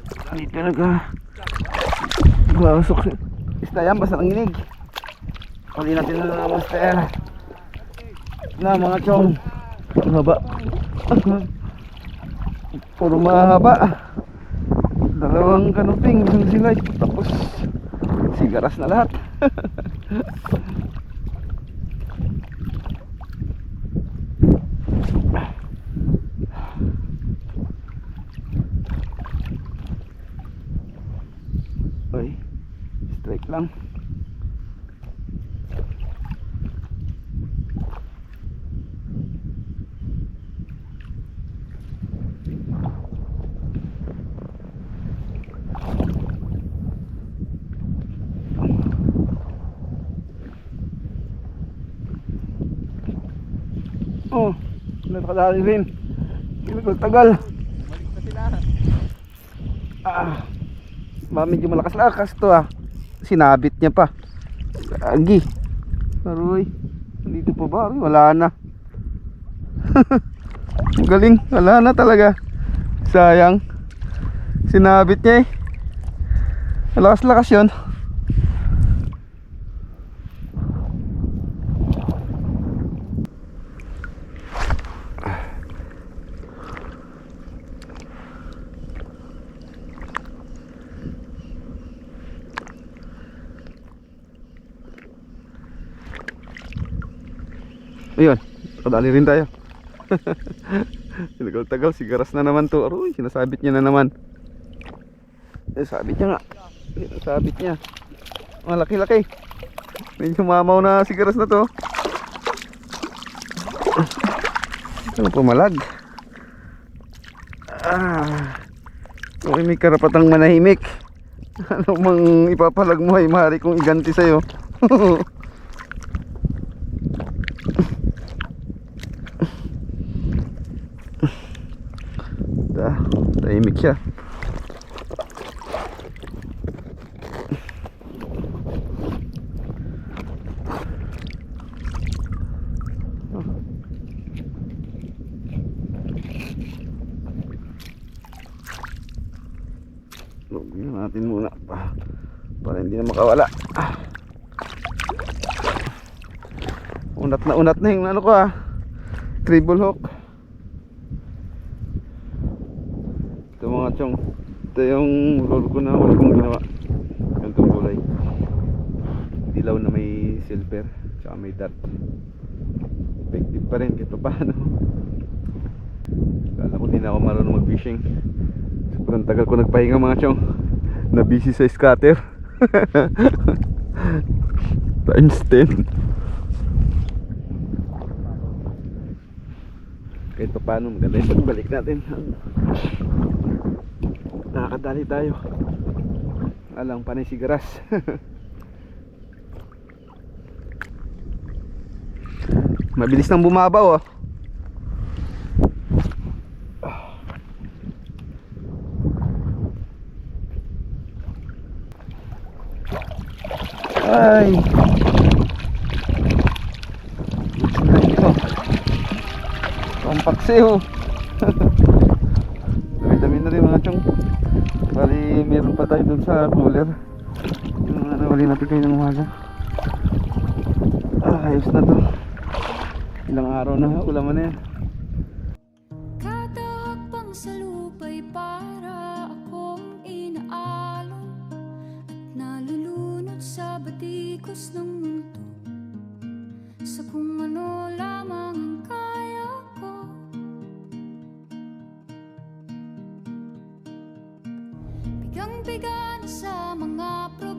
Hindi talaga basok. Isda yan, basta nanginig. Uli natin na monster na mga chong. Mahaba. Puro mahaba. Dalawang kanuping, isang silay. Tapos sigaras na lahat. Oy, strike lang. Oh, nakadali rin. Tagal. Balik na sila. Medyo malakas-lakas to ah. Sinabit niya pa. Lagi. Aroy. Dito pa ba? Aroy, wala na. Ang galing. Wala na talaga. Sayang. Sinabit niya eh. Malakas-lakas yun. Ayun, kadali rin tayo. Tagal-tagal, sigaras na naman to. Aroy, sinasabit niya na naman. Sabit niya nga. Sabit niya. Malaki-laki. Medyo mamaw na sigaras na to. Ano pumalag? May karapatang manahimik. Ano mang ipapalag mo ay maaari kong iganti sa'yo. Tahimik siya. Lugyan natin muna para hindi na makawala. Unat na yung ano ko treble hook. Ito mga chong, ito yung lolo ko na wala kong ginawa. Ganitong kulay, dilaw na may silver tsaka may dot. Effective pa rin kahit paano. Kala ko di na ako marunong mag fishing. Sobrang tagal ko nagpahinga mga chong. Na busy sa scatter. Times 10. Kahit pa paano maganda yung pagbalik natin. Nakakadali tayo. Alang panay sigaras. Mabilis nang bumabaw Ay. Pampaksiw. Dami na rin mga chong. Bali meron pa tayo dun sa cooler. Yung mga nawali natin kayo ng umaga. Ayos na to. Ilang araw na ulaman na yan. Kada hakbang sa lupa'y para akong inaalon at nalulunod sa batikos ng mundo, sa kung ano lamang ang kaya ko. Bigang-biga na sa mga problema